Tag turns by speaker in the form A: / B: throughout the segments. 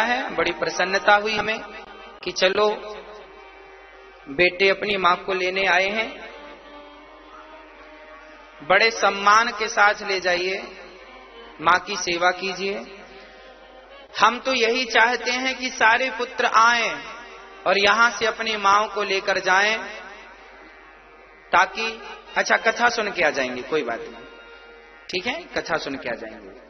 A: है। बड़ी प्रसन्नता हुई हमें कि चलो बेटे अपनी माँ को लेने आए हैं, बड़े सम्मान के साथ ले जाइए, माँ की सेवा कीजिए। हम तो यही चाहते हैं कि सारे पुत्र आएं और यहां से अपनी माँ को लेकर जाएं, ताकि अच्छा कथा सुन के आ जाएंगे, कोई बात नहीं, ठीक है, कथा सुन के आ जाएंगे।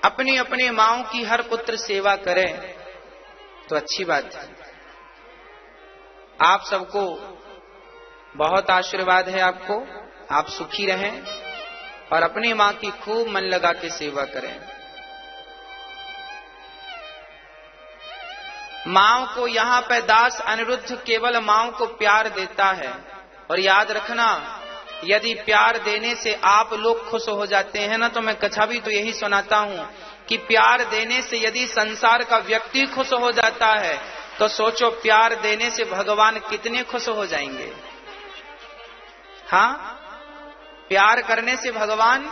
A: अपनी अपनी माओ की हर पुत्र सेवा करे तो अच्छी बात है। आप सबको बहुत आशीर्वाद है आपको, आप सुखी रहें और अपनी मां की खूब मन लगा के सेवा करें। माओ को यहां पे दास अनिरुद्ध केवल माओ को प्यार देता है, और याद रखना यदि प्यार देने से आप लोग खुश हो जाते हैं ना, तो मैं कथा भी तो यही सुनाता हूं कि प्यार देने से यदि संसार का व्यक्ति खुश हो जाता है तो सोचो प्यार देने से भगवान कितने खुश हो जाएंगे। हाँ, प्यार करने से भगवान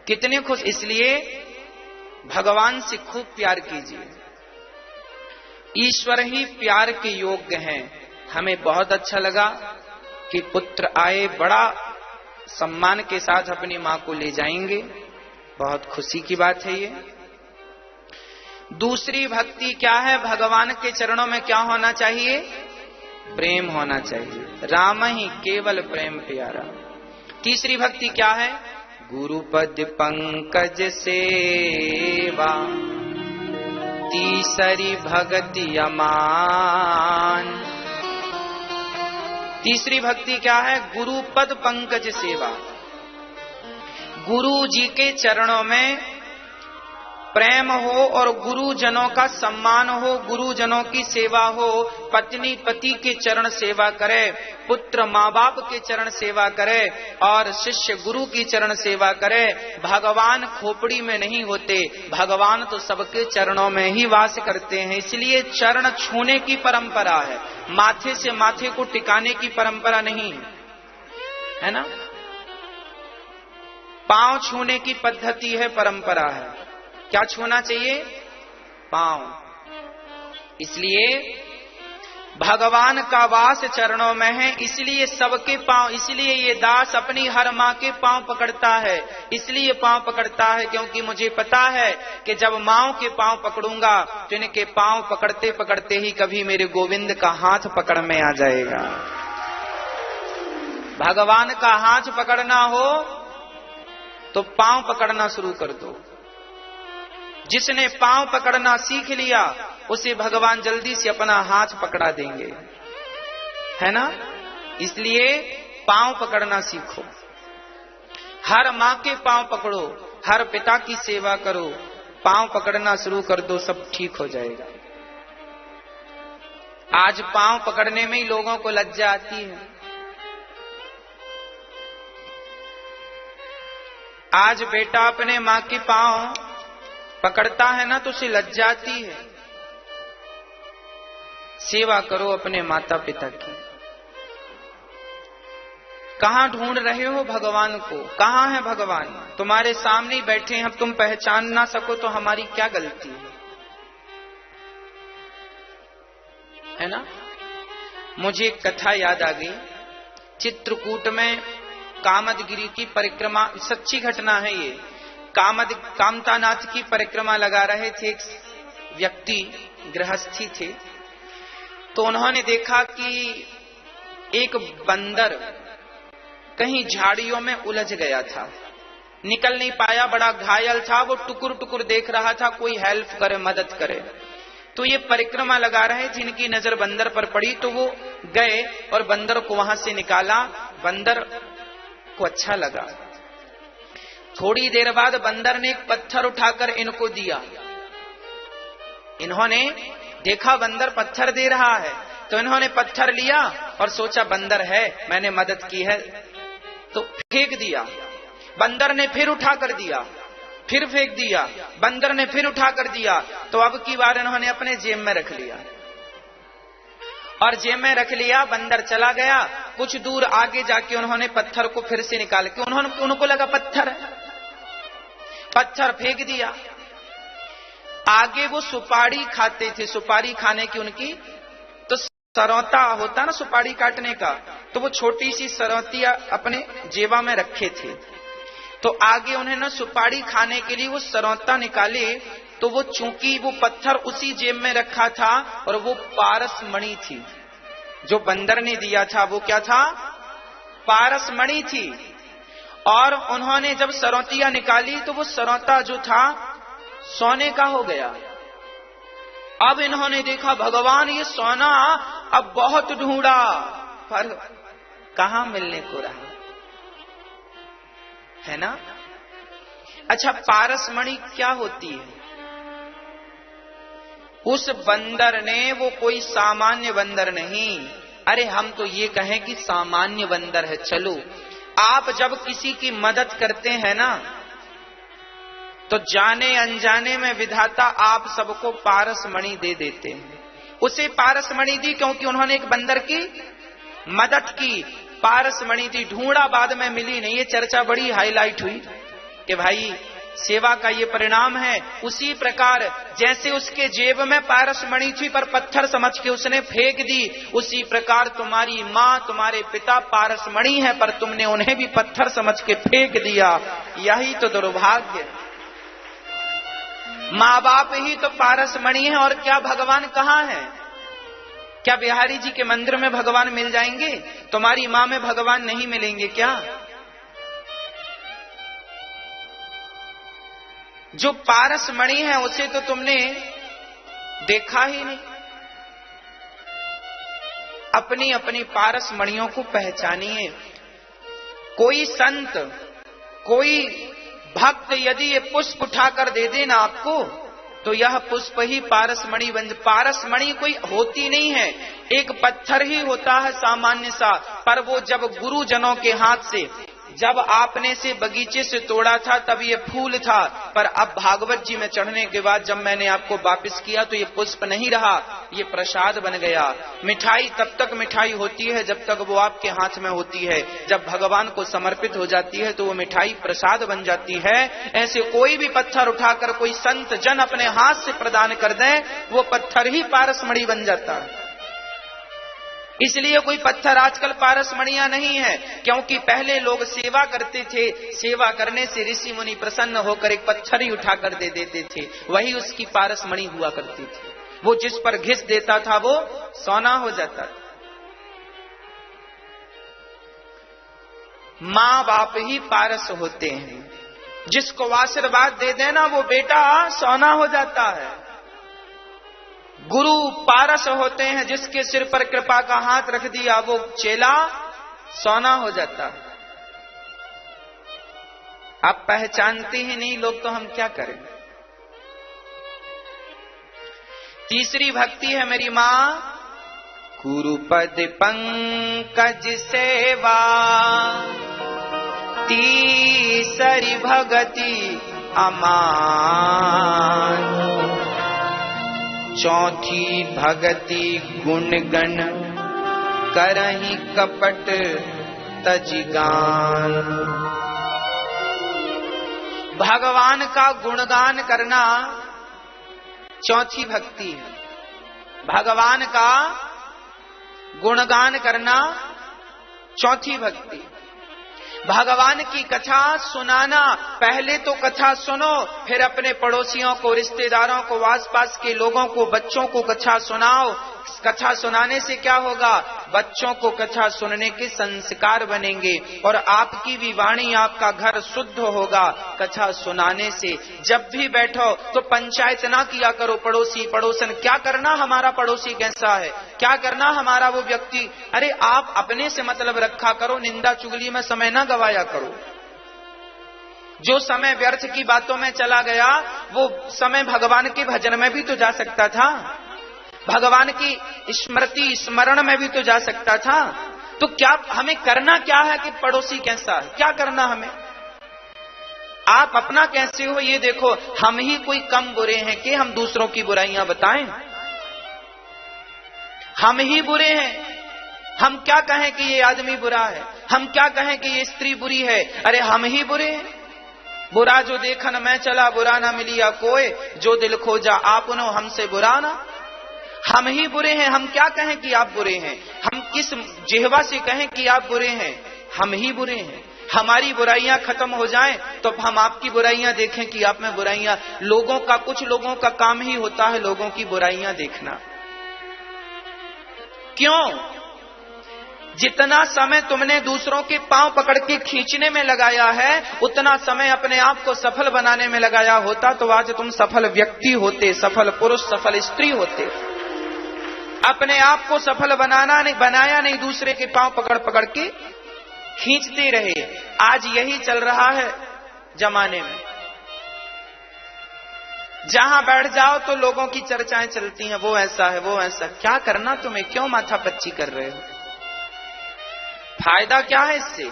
A: कितने खुश, इसलिए भगवान से खूब प्यार कीजिए। ईश्वर ही प्यार के योग्य हैं। हमें बहुत अच्छा लगा कि पुत्र आए, बड़ा सम्मान के साथ अपनी मां को ले जाएंगे, बहुत खुशी की बात है ये। दूसरी भक्ति क्या है? भगवान के चरणों में क्या होना चाहिए? प्रेम होना चाहिए। राम ही केवल प्रेम प्यारा। तीसरी भक्ति क्या है? गुरुपद पंकज सेवा, तीसरी भक्ति अमान। तीसरी भक्ति क्या है? गुरुपद पंकज सेवा। गुरु जी के चरणों में प्रेम हो और गुरुजनों का सम्मान हो, गुरुजनों की सेवा हो। पत्नी पति के चरण सेवा करे, पुत्र माँ बाप के चरण सेवा करे और शिष्य गुरु की चरण सेवा करे। भगवान खोपड़ी में नहीं होते, भगवान तो सबके चरणों में ही वास करते हैं। इसलिए चरण छूने की परंपरा है, माथे से माथे को टिकाने की परंपरा नहीं है ना। पांव छूने की पद्धति है, परंपरा है। क्या छूना चाहिए? पांव। इसलिए भगवान का वास चरणों में है, इसलिए सबके पांव, इसलिए ये दास अपनी हर माँ के पांव पकड़ता है। इसलिए पांव पकड़ता है क्योंकि मुझे पता है कि जब माँओं के पांव पकड़ूंगा तो इनके पांव पकड़ते पकड़ते ही कभी मेरे गोविंद का हाथ पकड़ में आ जाएगा। भगवान का हाथ पकड़ना हो तो पांव पकड़ना शुरू कर दो। जिसने पांव पकड़ना सीख लिया उसे भगवान जल्दी से अपना हाथ पकड़ा देंगे, है ना। इसलिए पांव पकड़ना सीखो, हर माँ के पांव पकड़ो, हर पिता की सेवा करो, पांव पकड़ना शुरू कर दो, सब ठीक हो जाएगा। आज पांव पकड़ने में ही लोगों को लज्जा आती है। आज बेटा अपने माँ के पांव पकड़ता है ना तो उसे लज्जा आती है। सेवा करो अपने माता पिता की। कहां ढूंढ रहे हो भगवान को? कहां है भगवान? तुम्हारे सामने ही बैठे हैं, अब तुम पहचान ना सको तो हमारी क्या गलती है ना। मुझे एक कथा याद आ गई। चित्रकूट में कामदगिरी की परिक्रमा, सच्ची घटना है ये। कामतानाथ की परिक्रमा लगा रहे थे एक व्यक्ति, गृहस्थी थे। तो उन्होंने देखा कि एक बंदर कहीं झाड़ियों में उलझ गया था, निकल नहीं पाया, बड़ा घायल था। वो टुकुर टुकुर देख रहा था, कोई हेल्प करे, मदद करे। तो ये परिक्रमा लगा रहे, जिनकी नजर बंदर पर पड़ी तो वो गए और बंदर को वहां से निकाला। बंदर को अच्छा लगा। थोड़ी देर बाद बंदर ने एक पत्थर उठाकर इनको दिया। इन्होंने देखा बंदर पत्थर दे रहा है, तो इन्होंने पत्थर लिया और सोचा बंदर है, मैंने मदद की है, तो फेंक दिया। बंदर ने फिर उठा कर दिया, फिर फेंक दिया। बंदर ने फिर उठा कर दिया। तो अब की बार इन्होंने अपने जेब में रख लिया और जेब में रख लिया। बंदर चला गया। कुछ दूर आगे जाके उन्होंने पत्थर को फिर से निकाल के उनको लगा पत्थर है, पत्थर फेंक दिया। आगे वो सुपारी खाते थे, सुपारी खाने की उनकी तो सरौता होता ना सुपारी काटने का, तो वो छोटी सी सरौतिया अपने जेबा में रखे थे। तो आगे उन्होंने सुपारी खाने के लिए वो सरौता निकाले, तो वो चूंकि वो पत्थर उसी जेब में रखा था और वो पारस मणि थी जो बंदर ने दिया था। वो क्या था? पारस मणि थी। और उन्होंने जब सरौतिया निकाली तो वो सरौता जो था सोने का हो गया। अब इन्होंने देखा भगवान ये सोना अब बहुत ढूंढा पर कहां मिलने को रहा, है ना। अच्छा, पारसमणि क्या होती है? उस बंदर ने, वो कोई सामान्य बंदर नहीं, अरे हम तो ये कहें कि सामान्य बंदर है। चलो, आप जब किसी की मदद करते हैं ना, तो जाने अनजाने में विधाता आप सबको पारसमणि दे देते हैं। उसे पारसमणि दी क्योंकि उन्होंने एक बंदर की मदद की। पारसमणि थी, ढूंढा, बाद में मिली नहीं। ये चर्चा बड़ी हाईलाइट हुई कि भाई सेवा का ये परिणाम है। उसी प्रकार जैसे उसके जेब में पारसमणि थी पर पत्थर समझ के उसने फेंक दी, उसी प्रकार तुम्हारी माँ, तुम्हारे पिता पारसमणि है पर तुमने उन्हें भी पत्थर समझ के फेंक दिया। यही तो दुर्भाग्य। माँ बाप ही तो पारसमणि है, और क्या भगवान कहाँ है? क्या बिहारी जी के मंदिर में भगवान मिल जाएंगे? तुम्हारी माँ में भगवान नहीं मिलेंगे क्या? जो पारसमणि है उसे तो तुमने देखा ही नहीं। अपनी अपनी पारसमणियों को पहचानिए। कोई संत, कोई भक्त यदि ये पुष्प उठाकर दे देना आपको, तो यह पुष्प ही पारसमणि बन। पारसमणि कोई होती नहीं है, एक पत्थर ही होता है सामान्य सा, पर वो जब गुरुजनों के हाथ से, जब आपने से बगीचे से तोड़ा था तब ये फूल था, पर अब भागवत जी में चढ़ने के बाद जब मैंने आपको वापस किया तो ये पुष्प नहीं रहा, ये प्रसाद बन गया। मिठाई तब तक मिठाई होती है जब तक वो आपके हाथ में होती है, जब भगवान को समर्पित हो जाती है तो वो मिठाई प्रसाद बन जाती है। ऐसे कोई भी पत्थर उठाकर कोई संत जन अपने हाथ से प्रदान कर दें, वो पत्थर ही पारसमणि बन जाता है। इसलिए कोई पत्थर आजकल पारसमणियां नहीं है, क्योंकि पहले लोग सेवा करते थे, सेवा करने से ऋषि मुनि प्रसन्न होकर एक पत्थर ही उठाकर दे देते थे, वही उसकी पारसमणि हुआ करती थी। वो जिस पर घिस देता था वो सोना हो जाता था। माँ बाप ही पारस होते हैं, जिसको आशीर्वाद दे देना वो बेटा सोना हो जाता है। गुरु पारस होते हैं, जिसके सिर पर कृपा का हाथ रख दिया वो चेला सोना हो जाता है। आप पहचानते ही नहीं लोग, तो हम क्या करें। तीसरी भक्ति है मेरी मां, कुरुपद पंकज सेवा, तीसरी भगति अमान, चौथी भगति गुण गण करहि कपट तजिगान। भगवान का गुणगान करना चौथी भक्ति है। भगवान का गुणगान करना चौथी भक्ति। भगवान की कथा सुनाना, पहले तो कथा सुनो, फिर अपने पड़ोसियों को, रिश्तेदारों को, आसपास के लोगों को, बच्चों को कथा सुनाओ। कथा सुनाने से क्या होगा? बच्चों को कथा सुनने के संस्कार बनेंगे और आपकी भी वाणी, आपका घर शुद्ध होगा कथा सुनाने से। जब भी बैठो तो पंचायत ना किया करो, पड़ोसी पड़ोसन क्या करना, हमारा पड़ोसी कैसा है, क्या करना हमारा वो व्यक्ति। अरे आप अपने से मतलब रखा करो, निंदा चुगली में समय ना गवाया करो। जो समय व्यर्थ की बातों में चला गया वो समय भगवान के भजन में भी तो जा सकता था, भगवान की स्मृति स्मरण में भी तो जा सकता था। तो क्या हमें करना क्या है कि पड़ोसी कैसा है, क्या करना हमें? आप अपना कैसे हो ये देखो। हम ही कोई कम बुरे हैं कि हम दूसरों की बुराइयां बताएं? हम ही बुरे हैं। हम क्या कहें कि ये आदमी बुरा है, हम क्या कहें कि ये स्त्री बुरी है, अरे हम ही बुरे हैं। बुरा जो देखन मैं चला, बुरा ना मिलिया कोई, जो दिल खोजा आपनो हमसे बुरा ना। हम ही बुरे हैं, हम क्या कहें कि आप बुरे हैं, हम किस जिह्वा से कहें कि आप बुरे हैं, हम ही बुरे हैं। हमारी बुराइयां खत्म हो जाएं तो हम आपकी बुराइयां देखें कि आप में बुराइयां। कुछ लोगों का काम ही होता है लोगों की बुराइयां देखना। क्यों? जितना समय तुमने दूसरों के पांव पकड़ के खींचने में लगाया है, उतना समय अपने आप को सफल बनाने में लगाया होता तो आज तुम सफल व्यक्ति होते, सफल पुरुष, सफल स्त्री होते। अपने आप को सफल बनाया नहीं, दूसरे के पांव पकड़ पकड़ के खींचते रहे। आज यही चल रहा है जमाने में। जहां बैठ जाओ तो लोगों की चर्चाएं चलती हैं, वो ऐसा है, वो ऐसा। क्या करना तुम्हें, क्यों माथापच्ची कर रहे हो? फायदा क्या है इससे?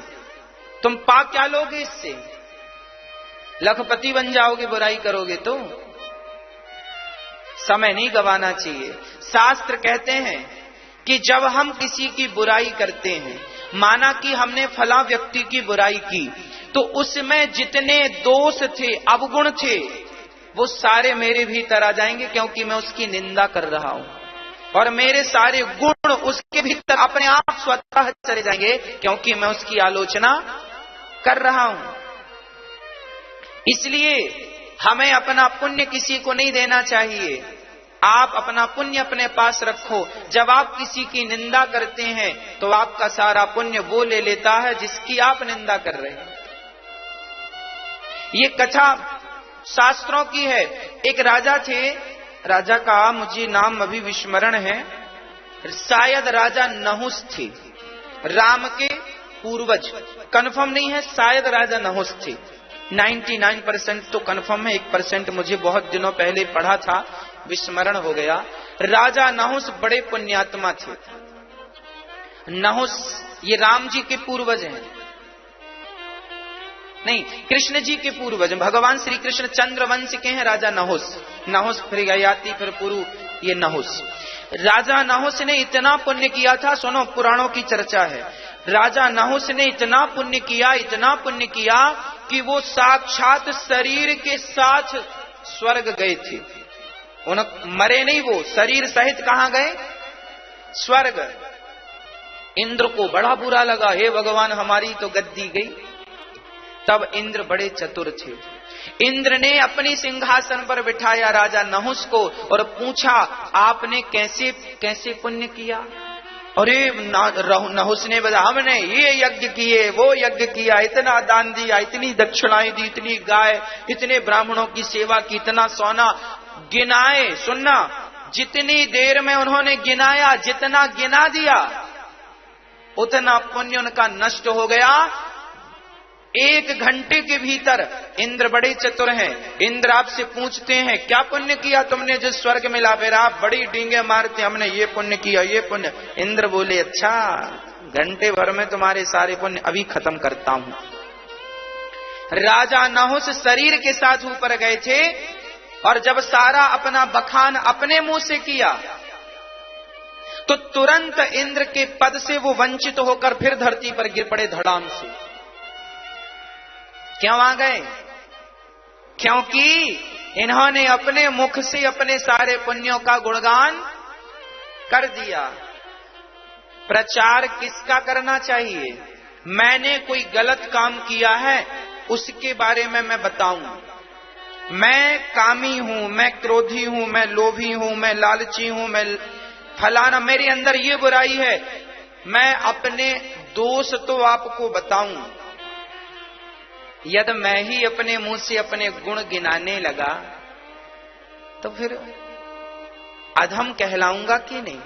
A: तुम पा क्या लोगे इससे? लखपति बन जाओगे बुराई करोगे तो। समय नहीं गंवाना चाहिए। शास्त्र कहते हैं कि जब हम किसी की बुराई करते हैं, माना कि हमने फला व्यक्ति की बुराई की, तो उसमें जितने दोष थे, अवगुण थे, वो सारे मेरे भीतर आ जाएंगे, क्योंकि मैं उसकी निंदा कर रहा हूं। और मेरे सारे गुण उसके भीतर अपने आप स्वतः चले जाएंगे, क्योंकि मैं उसकी आलोचना कर रहा हूं। इसलिए हमें अपना पुण्य किसी को नहीं देना चाहिए। आप अपना पुण्य अपने पास रखो। जब आप किसी की निंदा करते हैं तो आपका सारा पुण्य वो ले लेता है जिसकी आप निंदा कर रहे हैं। ये कथा शास्त्रों की है। एक राजा थे, राजा का मुझे नाम अभी विस्मरण है, शायद राजा नहुस थे, राम के पूर्वज। कंफर्म नहीं है, शायद राजा नहुस थे। 99% तो कंफर्म है, 1% मुझे बहुत दिनों पहले पढ़ा था, विस्मरण हो गया। राजा नहुस बड़े पुण्यात्मा थे। नहुस ये राम जी के पूर्वज हैं, नहीं, कृष्ण जी के पूर्वज। भगवान श्री कृष्ण चंद्रवंश के हैं राजा नहुस। नहुस फिर गयाति फिर पुरु, ये नहुस। राजा नहुस ने इतना पुण्य किया था, सुनो पुराणों की चर्चा है। राजा नहुस ने इतना पुण्य किया कि वो साक्षात शरीर के साथ स्वर्ग गए थे। मरे नहीं, वो शरीर सहित कहां गए? स्वर्ग। इंद्र को बड़ा बुरा लगा, हे भगवान हमारी तो गद्दी गई। तब इंद्र बड़े चतुर थे। इंद्र ने अपनी सिंहासन पर बिठाया राजा नहुस को और पूछा, आपने कैसे कैसे पुण्य किया? अरे नहुस ने बताया, हमने ये यज्ञ किए, वो यज्ञ किया, इतना दान दिया, इतनी दक्षिणाएं दी, इतनी गाय, इतने ब्राह्मणों की सेवा की, इतना सोना गिनाए। सुनना, जितनी देर में उन्होंने गिनाया, जितना गिना दिया, उतना पुण्य उनका नष्ट हो गया। 1 घंटे के भीतर। इंद्र बड़े चतुर हैं। इंद्र आपसे पूछते हैं, क्या पुण्य किया तुमने जो स्वर्ग मिला? फिर आप बड़ी डींगे मारते, हमने ये पुण्य किया, ये पुण्य। इंद्र बोले, अच्छा, घंटे भर में तुम्हारे सारे पुण्य अभी खत्म करता हूं। राजा नहुस शरीर के साथ ऊपर गए थे, और जब सारा अपना बखान अपने मुंह से किया तो तुरंत इंद्र के पद से वो वंचित होकर फिर धरती पर गिर पड़े धड़ाम से। क्यों आ गए? क्योंकि इन्होंने अपने मुख से अपने सारे पुण्यों का गुणगान कर दिया। प्रचार किसका करना चाहिए? मैंने कोई गलत काम किया है उसके बारे में मैं बताऊं। मैं कामी हूं, मैं क्रोधी हूं, मैं लोभी हूं, मैं लालची हूं, मैं फलाना, मेरे अंदर ये बुराई है। मैं अपने दोष तो आपको बताऊं। यदि मैं ही अपने मुंह से अपने गुण गिनाने लगा तो फिर अधम कहलाऊंगा कि नहीं?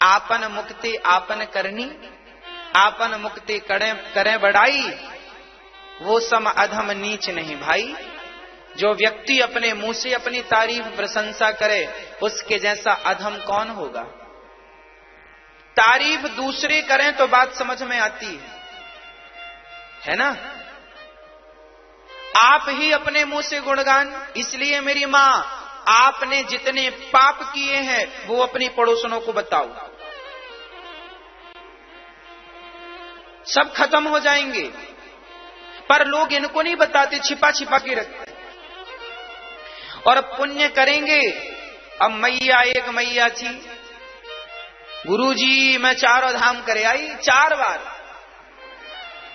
A: आपन मुक्ति आपन करनी, आपन मुक्ति करें बड़ाई, वो सम अधम नीच नहीं भाई। जो व्यक्ति अपने मुंह से अपनी तारीफ प्रशंसा करे, उसके जैसा अधम कौन होगा? तारीफ दूसरे करें तो बात समझ में आती है ना? आप ही अपने मुंह से गुणगान। इसलिए मेरी मां आपने जितने पाप किए हैं वो अपनी पड़ोसनों को बताओ, सब खत्म हो जाएंगे। पर लोग इनको नहीं बताते, छिपा छिपा के रखते और पुण्य करेंगे। अब मैया, एक मैया थी, गुरुजी मैं चारों धाम करे आई, 4 बार,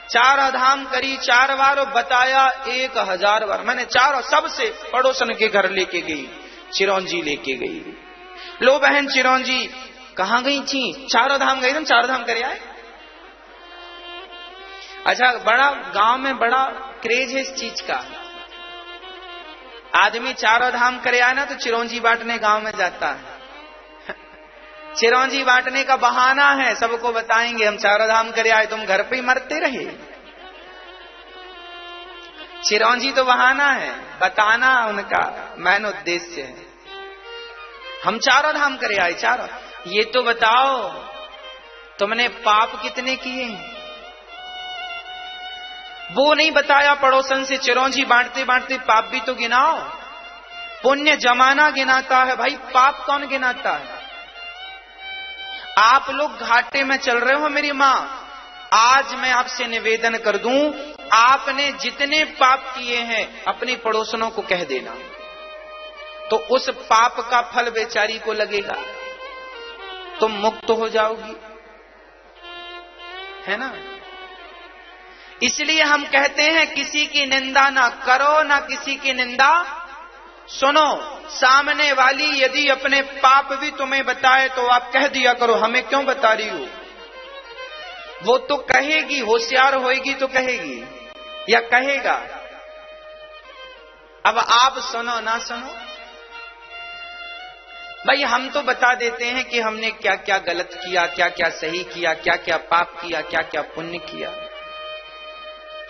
A: 4 धाम करी 4 बार और बताया 1000 बार। मैंने चारों सबसे पड़ोसन के घर लेके गई, चिरौंजी लेके गई। लो बहन चिरौंजी कहां गई थी? चारों धाम गई, तुम 4 धाम करे आए। अच्छा, बड़ा गांव में बड़ा क्रेज है इस चीज का। आदमी 4 धाम करे आए ना तो चिरौंजी बांटने गांव में जाता है। चिरौंजी बांटने का बहाना है, सबको बताएंगे हम 4 धाम करे आए, तुम घर पे ही मरते रहे। चिरौंजी तो बहाना है, बताना उनका मेन उद्देश्य है। हम 4 धाम करे आए, 4। ये तो बताओ तुमने पाप कितने किए? वो नहीं बताया पड़ोसन से। चिरौंजी बांटते बांटते पाप भी तो गिनाओ। पुण्य जमाना गिनाता है भाई, पाप कौन गिनाता है? आप लोग घाटे में चल रहे हो मेरी मां, आज मैं आपसे निवेदन कर दूं, आपने जितने पाप किए हैं अपने पड़ोसनों को कह देना, तो उस पाप का फल बेचारी को लगेगा, तुम मुक्त हो जाओगी, है ना। इसलिए हम कहते हैं किसी की निंदा ना करो, ना किसी की निंदा सुनो। सामने वाली यदि अपने पाप भी तुम्हें बताए तो आप कह दिया करो, हमें क्यों बता रही हो। वो तो कहेगी, होशियार होएगी तो कहेगी या कहेगा। अब आप सुनो ना सुनो, भाई हम तो बता देते हैं कि हमने क्या क्या गलत किया, क्या क्या सही किया, क्या क्या पाप किया, क्या क्या पुण्य किया।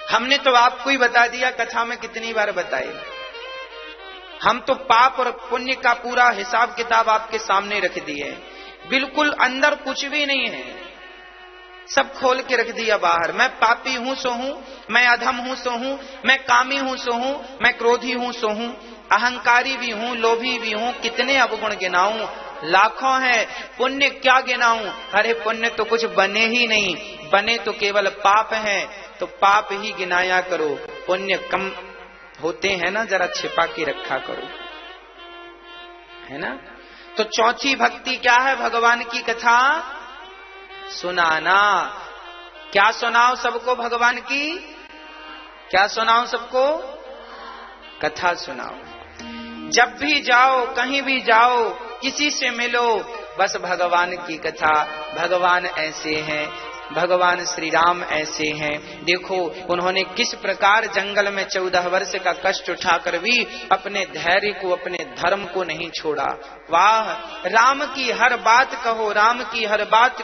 A: हमने तो आपको ही बता दिया, कथा में कितनी बार बताए। हम तो पाप और पुण्य का पूरा हिसाब किताब आपके सामने रख दिए, बिल्कुल अंदर कुछ भी नहीं है, सब खोल के रख दिया बाहर। मैं पापी हूं सो हूं, मैं अधम हूं सो हूं, मैं कामी हूं सो हूं, मैं क्रोधी हूं सो हूं, अहंकारी भी हूं, लोभी भी हूं, कितने अवगुण गिनाऊं, लाखों है। पुण्य क्या गिनाऊं? अरे पुण्य तो कुछ बने ही नहीं, बने तो केवल पाप हैं, तो पाप ही गिनाया करो। पुण्य कम होते हैं ना, जरा छिपा के रखा करो, है ना। तो चौथी भक्ति क्या है? भगवान की कथा सुनाना। क्या सुनाओ सबको? भगवान की क्या सुनाओ सबको? कथा सुनाओ। जब भी जाओ, कहीं भी जाओ, किसी से मिलो, बस भगवान की कथा। भगवान ऐसे हैं, भगवान श्री राम ऐसे हैं, देखो उन्होंने किस प्रकार जंगल में 14 वर्ष का कष्ट उठाकर भी अपने धैर्य को, अपने धर्म को नहीं छोड़ा। वाह, राम की हर बात कहो, राम की हर बात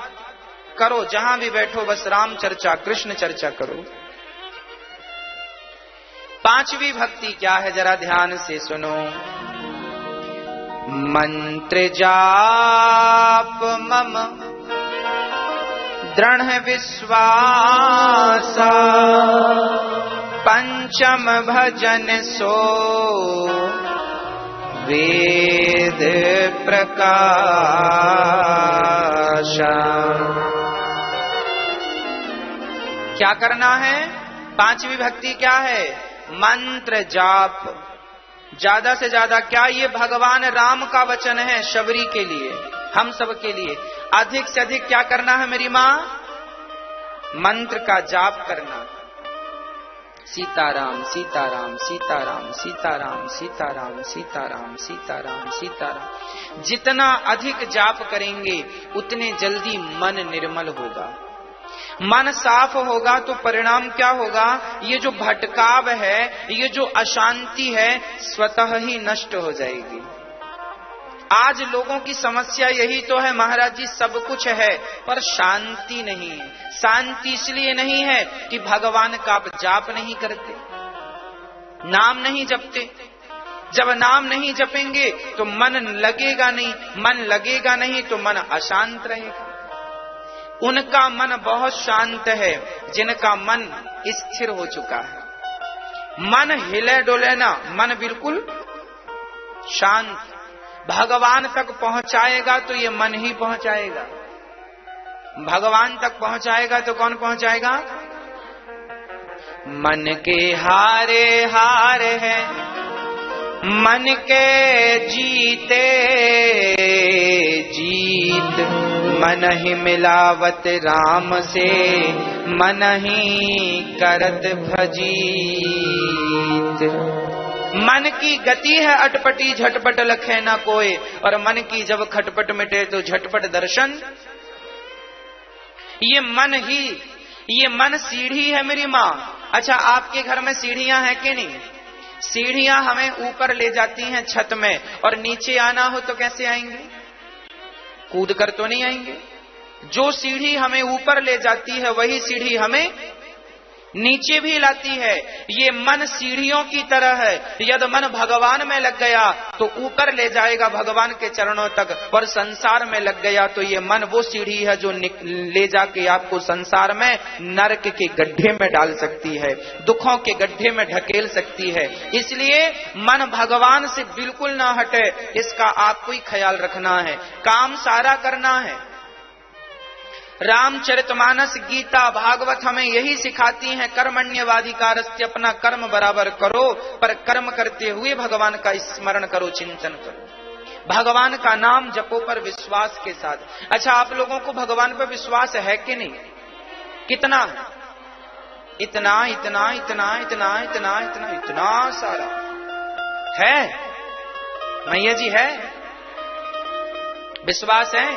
A: करो, जहां भी बैठो बस राम चर्चा, कृष्ण चर्चा करो। 5वीं भक्ति क्या है? जरा ध्यान से सुनो। मंत्र जाप मम दृढ़ विश्वास, पंचम भजन सो वेद प्रकाश। क्या करना है? 5वीं भक्ति क्या है? मंत्र जाप। ज्यादा से ज्यादा क्या? ये भगवान राम का वचन है शबरी के लिए, हम सब के लिए। अधिक से अधिक क्या करना है मेरी मां? मंत्र का जाप करना। सीताराम सीताराम सीताराम सीताराम सीताराम सीताराम सीताराम सीताराम। जितना अधिक जाप करेंगे उतने जल्दी मन निर्मल होगा। मन साफ होगा तो परिणाम क्या होगा? ये जो भटकाव है, ये जो अशांति है, स्वतः ही नष्ट हो जाएगी। आज लोगों की समस्या यही तो है, महाराज जी सब कुछ है पर शांति नहीं है। शांति इसलिए नहीं है कि भगवान का आप जाप नहीं करते, नाम नहीं जपते। जब नाम नहीं जपेंगे तो मन लगेगा नहीं, मन लगेगा नहीं तो मन अशांत रहेगा। उनका मन बहुत शांत है जिनका मन स्थिर हो चुका है। मन हिले डोले ना, मन बिल्कुल शांत। भगवान तक पहुंचाएगा तो ये मन ही पहुंचाएगा। भगवान तक पहुंचाएगा तो कौन पहुंचाएगा? मन के हारे हार है, मन के जीते जीत। मन ही मिलावत राम से, मन ही करत भजीत। मन की गति है अटपटी, झटपट लखे न कोय, और मन की जब खटपट मिटे तो झटपट दर्शन। ये मन सीढ़ी है मेरी माँ। अच्छा, आपके घर में सीढ़ियां हैं कि नहीं? सीढ़ियां हमें ऊपर ले जाती हैं छत में, और नीचे आना हो तो कैसे आएंगे? कूद कर तो नहीं आएंगे। जो सीढ़ी हमें ऊपर ले जाती है वही सीढ़ी हमें नीचे भी लाती है। ये मन सीढ़ियों की तरह है। यदि मन भगवान में लग गया तो ऊपर ले जाएगा भगवान के चरणों तक, और संसार में लग गया तो ये मन वो सीढ़ी है जो ले जाके आपको संसार में नरक के गड्ढे में डाल सकती है, दुखों के गड्ढे में ढकेल सकती है। इसलिए मन भगवान से बिल्कुल ना हटे, इसका आपको ही ख्याल रखना है। काम सारा करना है। रामचरितमानस, गीता, भागवत हमें यही सिखाती हैं, कर्मण्यवाधिकारस्य, अपना कर्म बराबर करो, पर कर्म करते हुए भगवान का स्मरण करो, चिंतन करो, भगवान का नाम जपो पर विश्वास के साथ। अच्छा, आप लोगों को भगवान पर विश्वास है कि नहीं? कितना? इतना इतना इतना इतना इतना इतना इतना सारा है। मैया जी है? विश्वास है?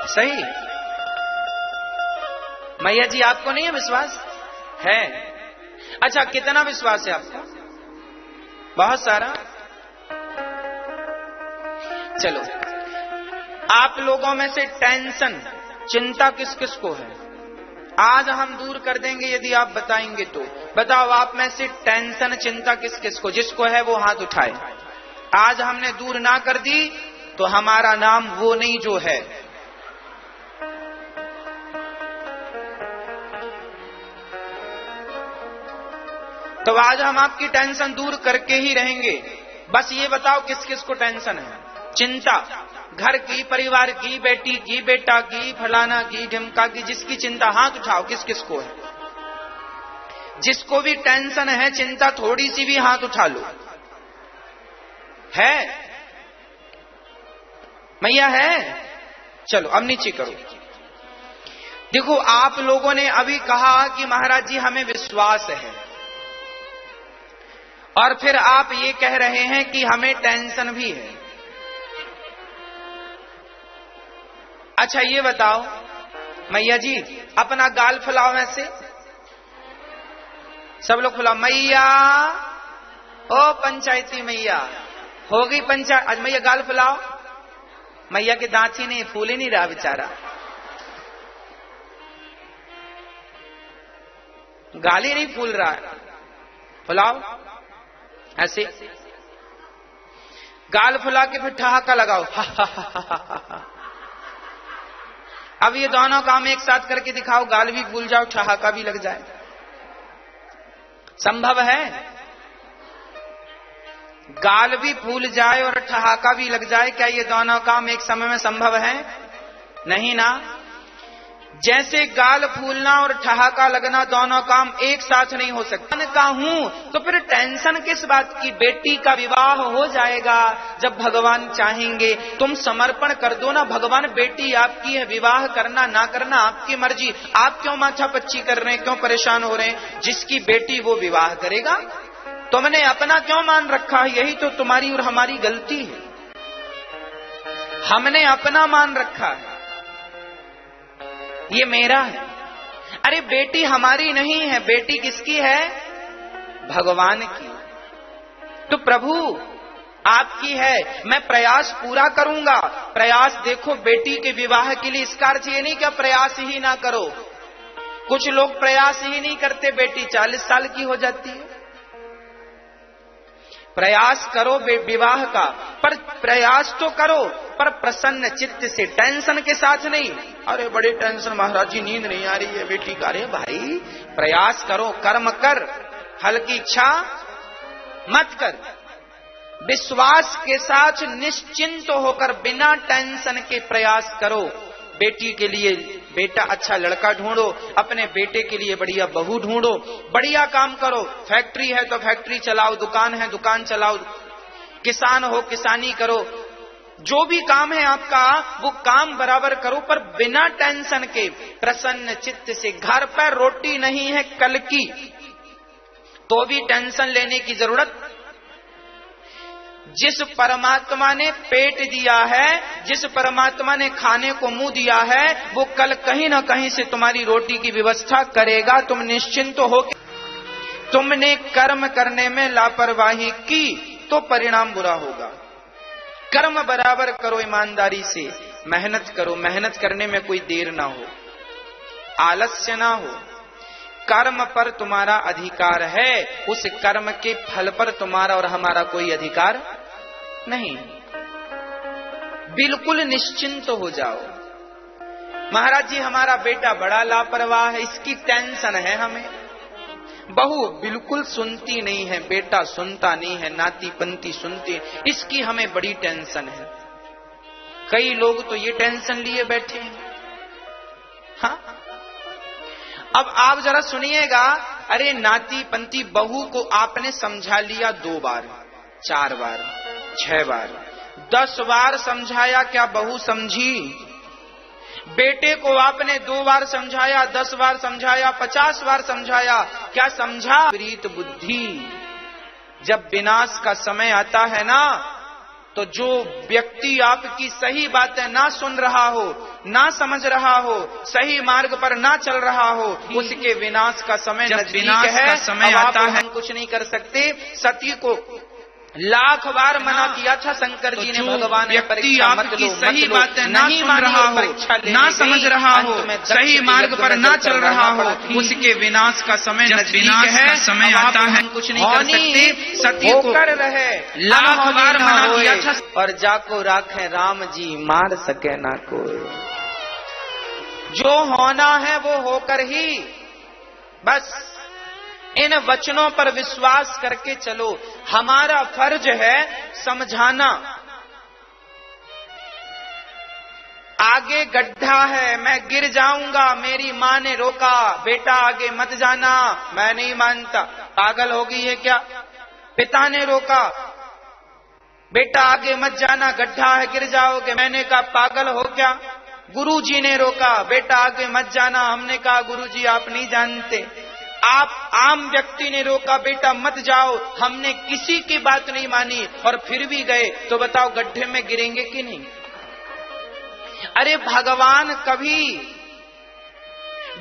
A: सही। मैया जी आपको नहीं है विश्वास? है। अच्छा, कितना विश्वास है आपको? बहुत सारा। चलो, आप लोगों में से टेंशन, चिंता किस किस को है? आज हम दूर कर देंगे यदि आप बताएंगे तो। बताओ, आप में से टेंशन, चिंता किस किस को? जिसको है वो हाथ उठाए। आज हमने दूर ना कर दी तो हमारा नाम वो नहीं जो है। तो आज हम आपकी टेंशन दूर करके ही रहेंगे। बस ये बताओ किस किस को टेंशन है? चिंता घर की, परिवार की, बेटी की, बेटा की, फलाना की, ढिमका की, जिसकी चिंता हाथ उठाओ, किस किस को है? जिसको भी टेंशन है, चिंता थोड़ी सी भी, हाथ उठा लो। है? मैया है? चलो अब नीचे करो। देखो, आप लोगों ने अभी कहा कि महाराज जी हमें विश्वास है, और फिर आप ये कह रहे हैं कि हमें टेंशन भी है। अच्छा, ये बताओ मैया जी, अपना गाल फुलाओ ऐसे, सब लोग फुलाओ। मैया, ओ पंचायती मैया, हो गई पंचायत। आज मैया गाल फुलाओ। मैया के दांत ही नहीं, फूल ही नहीं रहा बेचारा, गाल ही नहीं फूल रहा है। फुलाओ ऐसे, गाल फुला के फिर ठहाका लगाओ। अब ये दोनों काम एक साथ करके दिखाओ, गाल भी फूल जाओ, ठहाका भी लग जाए। संभव है? गाल भी फूल जाए और ठहाका भी लग जाए, क्या ये दोनों काम एक समय में संभव है? नहीं ना। जैसे गाल फूलना और ठहाका लगना दोनों काम एक साथ नहीं हो सकता। मैं कहूं तो फिर टेंशन किस बात की? बेटी का विवाह हो जाएगा जब भगवान चाहेंगे। तुम समर्पण कर दो ना, भगवान बेटी आपकी है, विवाह करना ना करना आपकी मर्जी। आप क्यों माथा पच्ची कर रहे हैं, क्यों परेशान हो रहे हैं? जिसकी बेटी वो विवाह करेगा। तुमने अपना क्यों मान रखा है? यही तो तुम्हारी और हमारी गलती है। हमने अपना मान रखा है, ये मेरा है। अरे बेटी हमारी नहीं है, बेटी किसकी है? भगवान की। तो प्रभु आपकी है, मैं प्रयास पूरा करूंगा। प्रयास देखो, बेटी के विवाह के लिए इसका अर्थ ये नहीं कि प्रयास ही ना करो। कुछ लोग प्रयास ही नहीं करते, बेटी 40 साल की हो जाती है। प्रयास करो विवाह का, पर प्रयास तो करो, पर प्रसन्न चित्त से, टेंशन के साथ नहीं। अरे बड़ी टेंशन महाराज जी, नींद नहीं आ रही है बेटी का। अरे भाई प्रयास करो, कर्म कर, फल की इच्छा मत कर। विश्वास के साथ निश्चिंत होकर बिना टेंशन के प्रयास करो। बेटी के लिए बेटा अच्छा लड़का ढूंढो, अपने बेटे के लिए बढ़िया बहू ढूंढो, बढ़िया काम करो। फैक्ट्री है तो फैक्ट्री चलाओ, दुकान है दुकान चलाओ, किसान हो किसानी करो, जो भी काम है आपका वो काम बराबर करो, पर बिना टेंशन के प्रसन्न चित्त से। घर पर रोटी नहीं है कल की तो भी टेंशन लेने की जरूरत। जिस परमात्मा ने पेट दिया है, जिस परमात्मा ने खाने को मुंह दिया है, वो कल कहीं ना कहीं से तुम्हारी रोटी की व्यवस्था करेगा। तुम निश्चिंत हो। तुमने कर्म करने में लापरवाही की तो परिणाम बुरा होगा। कर्म बराबर करो, ईमानदारी से मेहनत करो, मेहनत करने में कोई देर ना हो, आलस्य ना हो। कर्म पर तुम्हारा अधिकार है, उस कर्म के फल पर तुम्हारा और हमारा कोई अधिकार नहीं। बिल्कुल निश्चिंत हो जाओ। महाराज जी हमारा बेटा बड़ा लापरवाह है, इसकी टेंशन है हमें। बहू बिल्कुल सुनती नहीं है, बेटा सुनता नहीं है, नाती पंती सुनती है, इसकी हमें बड़ी टेंशन है। कई लोग तो ये टेंशन लिए बैठे हैं। हाँ, अब आप जरा सुनिएगा। अरे नाती पंती बहू को आपने समझा लिया 2 बार, 4 बार, 6 बार, 10 बार समझाया, क्या बहू समझी? बेटे को आपने 2 बार समझाया, 10 बार समझाया, 50 बार समझाया, क्या समझा? विपरीत बुद्धि। जब विनाश का समय आता है ना, तो जो व्यक्ति आपकी सही बातें ना सुन रहा हो, ना समझ रहा हो, सही मार्ग पर ना चल रहा हो, उसके विनाश का समय नजदीक है। का समय आता है, हम कुछ नहीं कर सकते। सती को लाख बार मना किया था शंकर जी ने, भगवान ने परीक्षा मत लो, सही बातें ना सुन रहा हो, ना समझ रहा हो, सही मार्ग पर ना चल रहा हो, उसके विनाश का समय नजदीक है। समय आता है, कुछ नहीं कर सकते। सती को कर रहे लाख बार मना किया था, और जाको राखे राम जी, मार सके ना कोई। जो होना है वो होकर ही बस इन वचनों पर विश्वास करके चलो। हमारा फर्ज है समझाना। आगे गड्ढा है, मैं गिर जाऊंगा, मेरी माँ ने रोका, बेटा आगे मत जाना, मैं नहीं मानता। पागल हो गई है क्या? पिता ने रोका, बेटा आगे मत जाना, गड्ढा है गिर जाओगे, मैंने कहा पागल हो क्या? गुरुजी ने रोका, बेटा आगे मत जाना, हमने कहा गुरुजी आप नहीं जानते। आप आम व्यक्ति ने रोका, बेटा मत जाओ, हमने किसी की बात नहीं मानी और फिर भी गए, तो बताओ गड्ढे में गिरेंगे कि नहीं? अरे भगवान कभी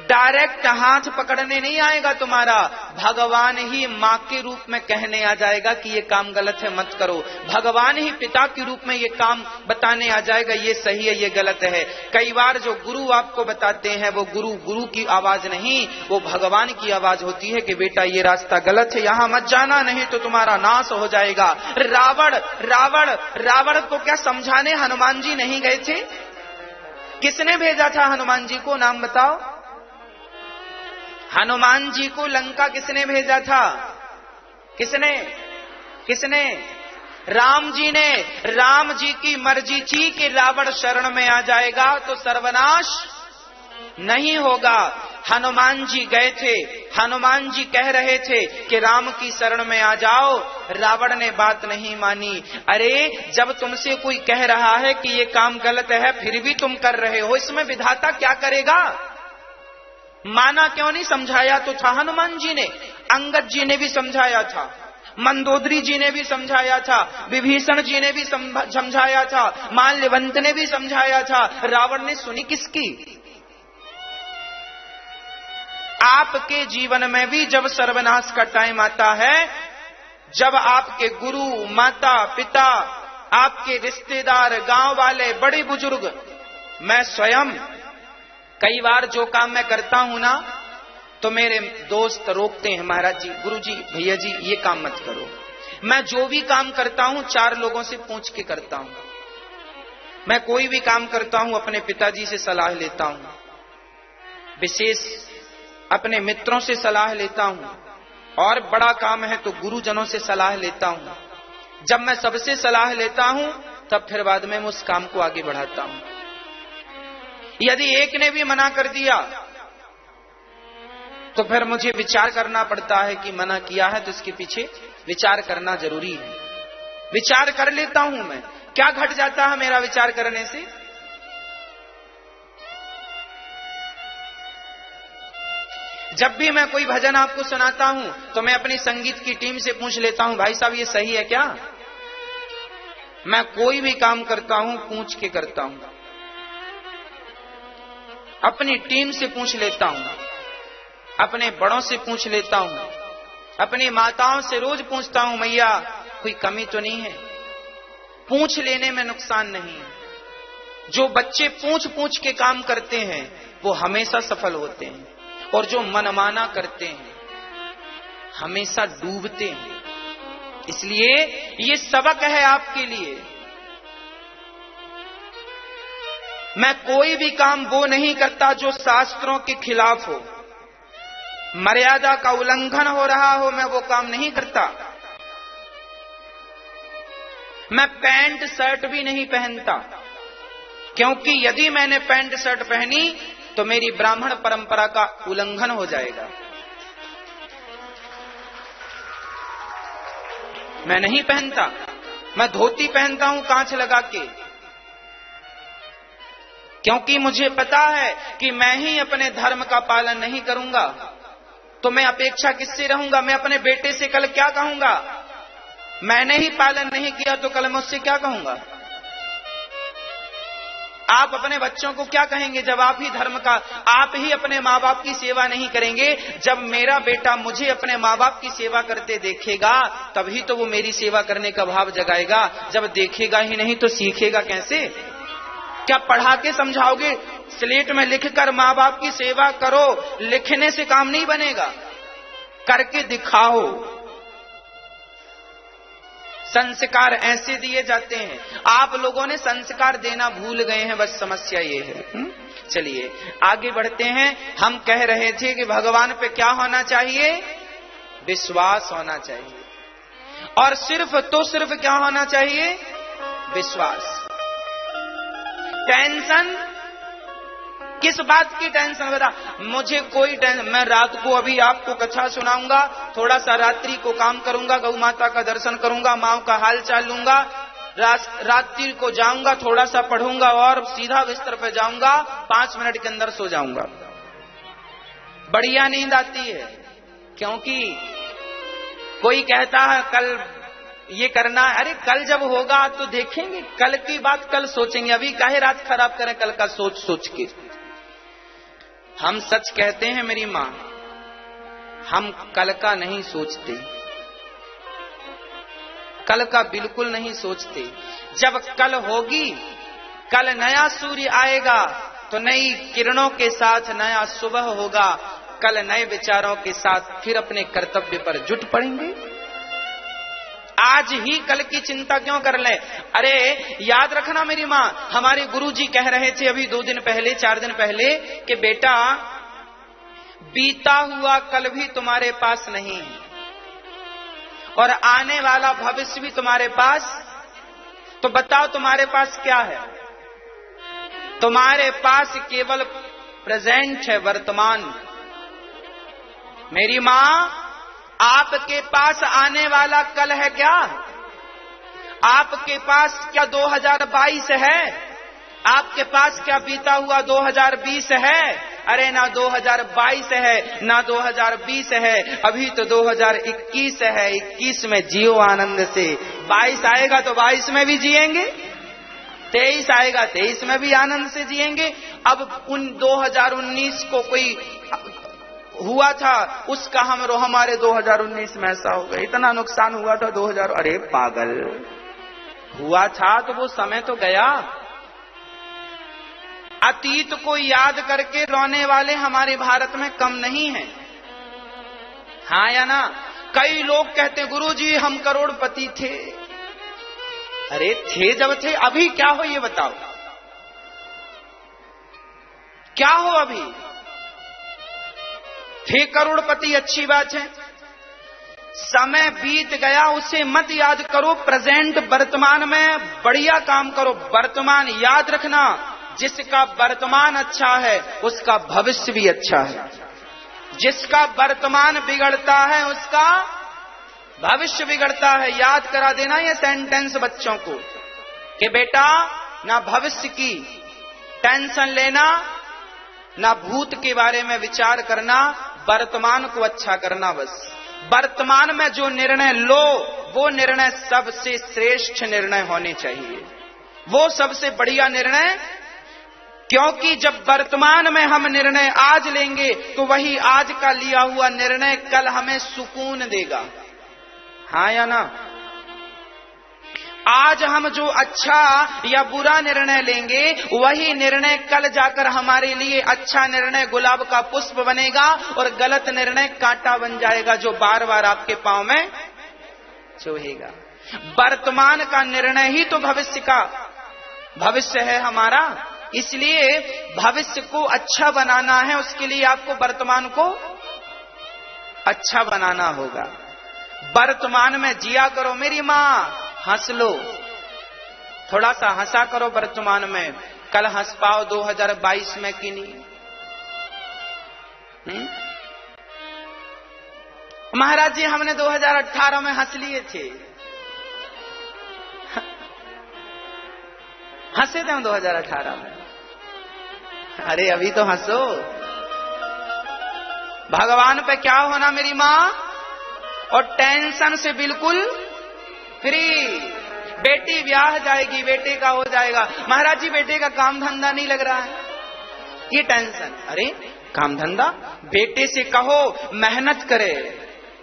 A: डायरेक्ट हाथ पकड़ने नहीं आएगा तुम्हारा, भगवान ही माँ के रूप में कहने आ जाएगा कि ये काम गलत है मत करो। भगवान ही पिता के रूप में ये काम बताने आ जाएगा, ये सही है ये गलत है। कई बार जो गुरु आपको बताते हैं वो गुरु की आवाज नहीं, वो भगवान की आवाज होती है कि बेटा ये रास्ता गलत है, यहाँ मत जाना, नहीं तो तुम्हारा नाश हो जाएगा। रावण को क्या समझाने हनुमान जी नहीं गए थे? किसने भेजा था हनुमान जी को? नाम बताओ। हनुमान जी को लंका किसने भेजा था? किसने? राम जी ने। राम जी की मर्जी थी कि रावण शरण में आ जाएगा तो सर्वनाश नहीं होगा। हनुमान जी गए थे, हनुमान जी कह रहे थे कि राम की शरण में आ जाओ, रावण ने बात नहीं मानी। अरे जब तुमसे कोई कह रहा है कि ये काम गलत है फिर भी तुम कर रहे हो, इसमें विधाता क्या करेगा? माना क्यों नहीं? समझाया तो था हनुमान जी ने, अंगद जी ने भी समझाया था, मंदोदरी जी ने भी समझाया था, विभीषण जी ने भी समझाया था, माल्यवंत ने भी समझाया था। रावण ने सुनी किसकी? आपके जीवन में भी जब सर्वनाश का टाइम आता है, जब आपके गुरु माता पिता, आपके रिश्तेदार, गांव वाले, बड़े बुजुर्ग, मैं स्वयं कई बार जो काम मैं करता हूं ना तो मेरे दोस्त रोकते हैं, महाराज जी, गुरुजी, भैया जी ये काम मत करो। मैं जो भी काम करता हूं 4 लोगों से पूछ के करता हूं। मैं कोई भी काम करता हूं अपने पिताजी से सलाह लेता हूं, विशेष अपने मित्रों से सलाह लेता हूं, और बड़ा काम है तो गुरुजनों से सलाह लेता हूं। जब मैं सबसे सलाह लेता हूं तब फिर बाद में मैं उस काम को आगे बढ़ाता हूं। यदि एक ने भी मना कर दिया तो फिर मुझे विचार करना पड़ता है कि मना किया है तो इसके पीछे विचार करना जरूरी है। विचार कर लेता हूं मैं, क्या घट जाता है मेरा विचार करने से? जब भी मैं कोई भजन आपको सुनाता हूं तो मैं अपनी संगीत की टीम से पूछ लेता हूं, भाई साहब ये सही है क्या? मैं कोई भी काम करता हूं पूछ के करता हूं, अपनी टीम से पूछ लेता हूं, अपने बड़ों से पूछ लेता हूं, अपनी माताओं से रोज पूछता हूं, मैया कोई कमी तो नहीं है? पूछ लेने में नुकसान नहीं है। जो बच्चे पूछ पूछ के काम करते हैं वो हमेशा सफल होते हैं, और जो मनमाना करते हैं हमेशा डूबते हैं। इसलिए ये सबक है आपके लिए। मैं कोई भी काम वो नहीं करता जो शास्त्रों के खिलाफ हो, मर्यादा का उल्लंघन हो रहा हो, मैं वो काम नहीं करता। मैं पैंट शर्ट भी नहीं पहनता, क्योंकि यदि मैंने पैंट शर्ट पहनी तो मेरी ब्राह्मण परंपरा का उल्लंघन हो जाएगा। मैं नहीं पहनता, मैं धोती पहनता हूं कांच लगा के, क्योंकि मुझे पता है कि मैं ही अपने धर्म का पालन नहीं करूंगा तो मैं अपेक्षा किससे रहूंगा? मैं अपने बेटे से कल क्या कहूंगा? मैंने ही पालन नहीं किया तो कल मैं उससे क्या कहूंगा? आप अपने बच्चों को क्या कहेंगे जब आप ही धर्म का, आप ही अपने माँ बाप की सेवा नहीं करेंगे? जब मेरा बेटा मुझे अपने माँ बाप की सेवा करते देखेगा तभी तो वो मेरी सेवा करने का भाव जगाएगा। जब देखेगा ही नहीं तो सीखेगा कैसे? क्या पढ़ा के समझाओगे? स्लेट में लिखकर माँ बाप की सेवा करो, लिखने से काम नहीं बनेगा, करके दिखाओ। संस्कार ऐसे दिए जाते हैं। आप लोगों ने संस्कार देना भूल गए हैं, बस समस्या ये है। चलिए आगे बढ़ते हैं। हम कह रहे थे कि भगवान पे क्या होना चाहिए? विश्वास होना चाहिए। और सिर्फ क्या होना चाहिए? विश्वास। टेंशन किस बात की टेंशन? बता, मुझे कोई टेंशन, मैं रात को अभी आपको कथा सुनाऊंगा, थोड़ा सा रात्रि को काम करूंगा, गौ माता का दर्शन करूंगा, माँ का हाल चाल लूंगा, रात्रि को जाऊंगा, थोड़ा सा पढ़ूंगा और सीधा बिस्तर पे जाऊंगा, 5 मिनट के अंदर सो जाऊंगा। बढ़िया नींद आती है, क्योंकि कोई कहता है कल ये करना है। अरे कल जब होगा तो देखेंगे, कल की बात कल सोचेंगे, अभी काहे रात खराब करें कल का सोच सोच के। हम सच कहते हैं मेरी मां, हम कल का नहीं सोचते, कल का बिल्कुल नहीं सोचते। जब कल होगी, कल नया सूर्य आएगा तो नई किरणों के साथ नया सुबह होगा, कल नए विचारों के साथ फिर अपने कर्तव्य पर जुट पड़ेंगे। आज ही कल की चिंता क्यों कर ले? अरे याद रखना मेरी मां, हमारे गुरुजी कह रहे थे अभी 2 दिन पहले 4 दिन पहले कि बेटा बीता हुआ कल भी तुम्हारे पास नहीं है और आने वाला भविष्य भी तुम्हारे पास, तो बताओ तुम्हारे पास क्या है? तुम्हारे पास केवल प्रेजेंट है, वर्तमान। मेरी मां, आपके पास आने वाला कल है क्या? आपके पास क्या 2022 है? आपके पास क्या बीता हुआ 2020 है? अरे ना 2022 है ना 2020 है, अभी तो 2021 है। 21 में जियो आनंद से, 22 आएगा तो 22 में भी जिएंगे, 23 आएगा 23 में भी आनंद से जिएंगे। अब उन 2019 को कोई हुआ था, उसका हमारे 2019 में ऐसा हो गया, इतना नुकसान हुआ था 2000। अरे पागल, हुआ था तो वो समय तो गया। अतीत को याद करके रोने वाले हमारे भारत में कम नहीं हैं, हाँ या ना? कई लोग कहते गुरुजी हम करोड़पति थे। अरे थे जब थे, अभी क्या हो ये बताओ, क्या हो अभी? थे करोड़पति, अच्छी बात है, समय बीत गया उसे मत याद करो, प्रेजेंट वर्तमान में बढ़िया काम करो। वर्तमान याद रखना, जिसका वर्तमान अच्छा है उसका भविष्य भी अच्छा है। जिसका वर्तमान बिगड़ता है उसका भविष्य बिगड़ता है। याद करा देना ये सेंटेंस बच्चों को कि बेटा ना भविष्य की टेंशन लेना, ना भूत के बारे में विचार करना, वर्तमान को अच्छा करना। बस वर्तमान में जो निर्णय लो वो निर्णय सबसे श्रेष्ठ निर्णय होने चाहिए, वो सबसे बढ़िया निर्णय। क्योंकि जब वर्तमान में हम निर्णय आज लेंगे तो वही आज का लिया हुआ निर्णय कल हमें सुकून देगा। हाँ या ना? आज हम जो अच्छा या बुरा निर्णय लेंगे वही निर्णय कल जाकर हमारे लिए अच्छा निर्णय गुलाब का पुष्प बनेगा और गलत निर्णय कांटा बन जाएगा जो बार बार आपके पांव में चुभेगा। वर्तमान का निर्णय ही तो भविष्य है हमारा। इसलिए भविष्य को अच्छा बनाना है, उसके लिए आपको वर्तमान को अच्छा बनाना होगा। वर्तमान में जिया करो मेरी माँ, हंस लो, थोड़ा सा हंसा करो वर्तमान में। कल हंस पाओ 2022 में कि नहीं? महाराज जी हमने 2018 में हंस लिए थे, हंसे थे हम 2018 में। अरे अभी तो हंसो। भगवान पे क्या होना मेरी माँ, और टेंशन से बिल्कुल फ्री। बेटी ब्याह जाएगी, बेटे का हो जाएगा। महाराज जी बेटे का काम धंधा नहीं लग रहा है, ये टेंशन। अरे काम धंधा बेटे से कहो मेहनत करे,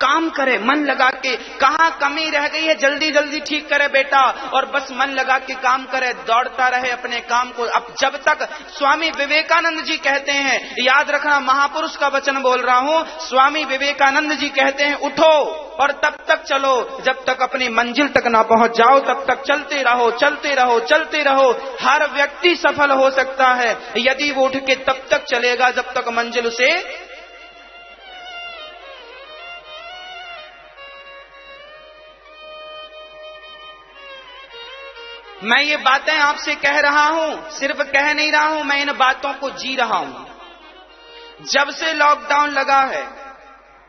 A: काम करे, मन लगा के। कहां कमी रह गई है जल्दी जल्दी ठीक करे बेटा, और बस मन लगा के काम करे, दौड़ता रहे अपने काम को। अब जब तक स्वामी विवेकानंद जी कहते हैं, याद रखना महापुरुष का वचन बोल रहा हूं, स्वामी विवेकानंद जी कहते हैं उठो और तब तक चलो जब तक अपनी मंजिल तक ना पहुंच जाओ, तब तक चलते रहो चलते रहो चलते रहो। हर व्यक्ति सफल हो सकता है यदि वो उठ के तब तक चलेगा जब तक मंजिल उसे। मैं ये बातें आपसे कह रहा हूं, सिर्फ कह नहीं रहा हूं, मैं इन बातों को जी रहा हूं। जब से लॉकडाउन लगा है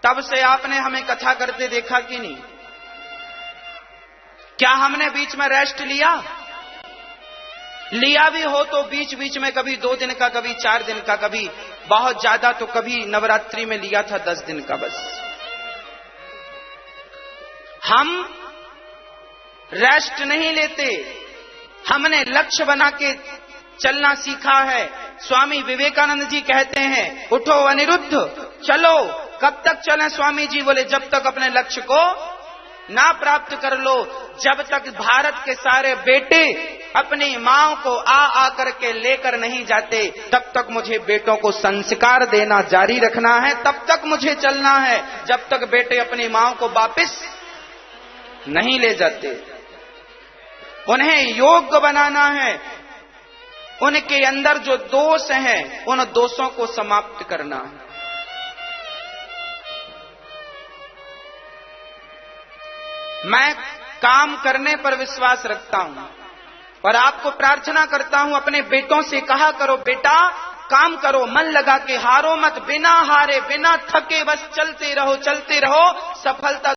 A: तब से आपने हमें कथा करते देखा कि नहीं? क्या हमने बीच में रेस्ट लिया? लिया भी हो तो बीच बीच में कभी 2 दिन का, कभी 4 दिन का, कभी बहुत ज्यादा तो कभी नवरात्रि में लिया था 10 दिन का। बस हम रेस्ट नहीं लेते, हमने लक्ष्य बना के चलना सीखा है। स्वामी विवेकानंद जी कहते हैं उठो अनिरुद्ध चलो। कब तक चलें स्वामी जी? बोले जब तक अपने लक्ष्य को ना प्राप्त कर लो। जब तक भारत के सारे बेटे अपनी मां को आ करके लेकर नहीं जाते तब तक मुझे बेटों को संस्कार देना जारी रखना है, तब तक मुझे चलना है। जब तक बेटे अपनी मां को वापस नहीं ले जाते, उन्हें योग्य बनाना है। उनके अंदर जो दोष हैं उन दोषों को समाप्त करना है। मैं काम करने पर विश्वास रखता हूं और आपको प्रार्थना करता हूं, अपने बेटों से कहा करो बेटा काम करो, मन लगा के, हारो मत, बिना हारे बिना थके बस चलते रहो सफलता